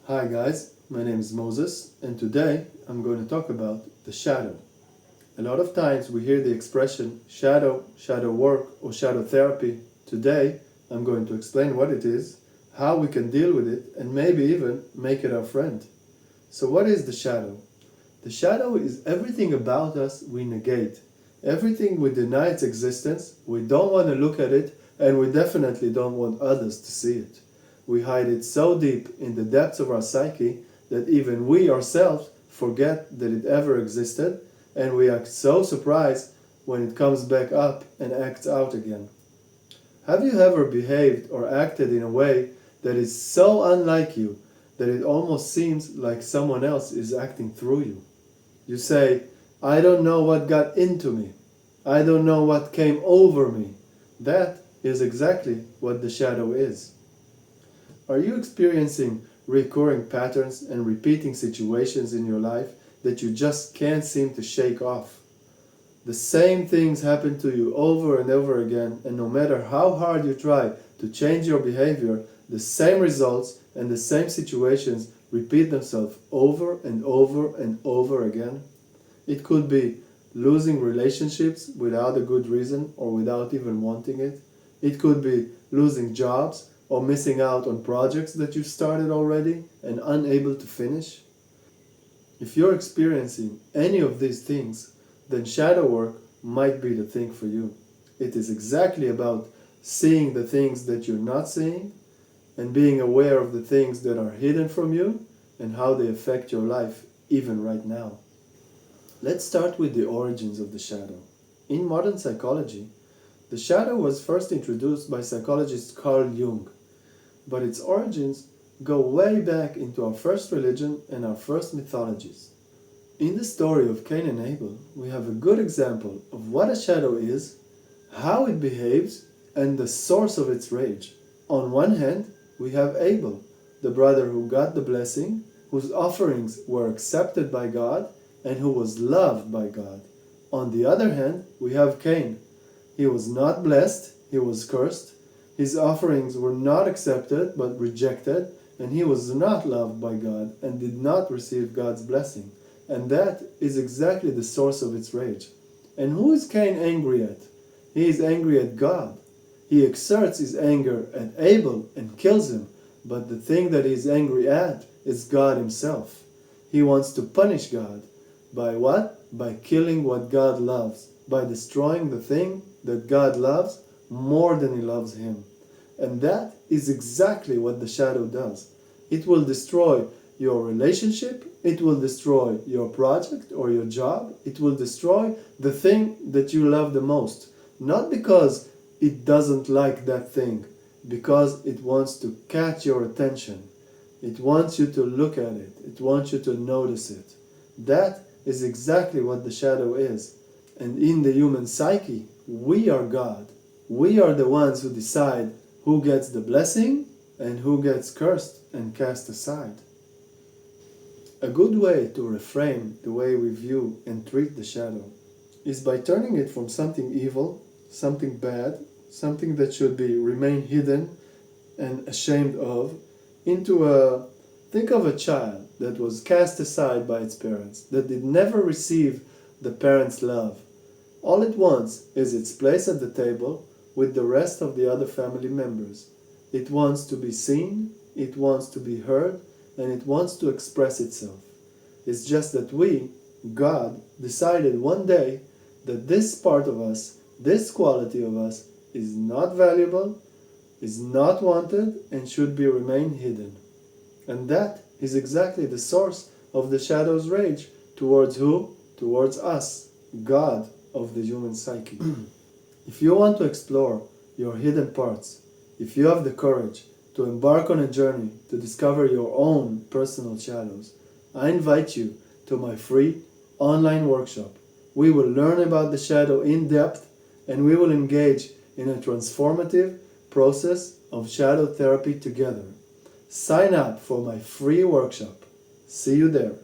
Hi guys, my name is Moses and today I'm going to talk about the shadow. A lot of times we hear the expression shadow, shadow work or shadow therapy. Today I'm going to explain what it is, how we can deal with it and maybe even make it our friend. So what is the shadow? The shadow is everything about us we negate. Everything we deny its existence, we don't want to look at it and we definitely don't want others to see it. We hide it so deep in the depths of our psyche that even we ourselves forget that it ever existed, and we act so surprised when it comes back up and acts out again. Have you ever behaved or acted in a way that is so unlike you that it almost seems like someone else is acting through you? You say, "I don't know what got into me. I don't know what came over me." That is exactly what the shadow is. Are you experiencing recurring patterns and repeating situations in your life that you just can't seem to shake off? The same things happen to you over and over again, and no matter how hard you try to change your behavior, the same results and the same situations repeat themselves over and over and over again. It could be losing relationships without a good reason or without even wanting it. It could be losing jobs or missing out on projects that you started already and unable to finish. If you're experiencing any of these things, then shadow work might be the thing for you. It is exactly about seeing the things that you're not seeing and being aware of the things that are hidden from you and how they affect your life even right now. Let's start with the origins of the shadow. In modern psychology, the shadow was first introduced by psychologist Carl Jung, but its origins go way back into our first religion and our first mythologies. In the story of Cain and Abel, we have a good example of what a shadow is, how it behaves, and the source of its rage. On one hand, we have Abel, the brother who got the blessing, whose offerings were accepted by God, and who was loved by God. On the other hand, we have Cain. He was not blessed, he was cursed. His offerings were not accepted but rejected, and he was not loved by God and did not receive God's blessing. And that is exactly the source of its rage. And who is Cain angry at? He is angry at God. He exerts his anger at Abel and kills him, but the thing that he is angry at is God himself. He wants to punish God. By what? By killing what God loves, by destroying the thing that God loves more than he loves him. And that is exactly what the shadow does. It will destroy your relationship, it will destroy your project or your job, it will destroy the thing that you love the most. Not because it doesn't like that thing, because it wants to catch your attention. It wants you to look at it, it wants you to notice it. That is exactly what the shadow is. And in the human psyche, we are God. We are the ones who decide who gets the blessing and who gets cursed and cast aside. A good way to reframe the way we view and treat the shadow is by turning it from something evil, something bad, something that should be remain hidden and ashamed of, into think of a child that was cast aside by its parents, that did never receive the parents' love. All it wants is its place at the table with the rest of the other family members. It wants to be seen, it wants to be heard, and it wants to express itself. It's just that we, God, decided one day that this part of us, this quality of us, is not valuable, is not wanted, and should be remain hidden. And that is exactly the source of the shadow's rage. Towards who? Towards us, God of the human psyche. If you want to explore your hidden parts, if you have the courage to embark on a journey to discover your own personal shadows, I invite you to my free online workshop. We will learn about the shadow in depth and we will engage in a transformative process of shadow therapy together. Sign up for my free workshop. See you there.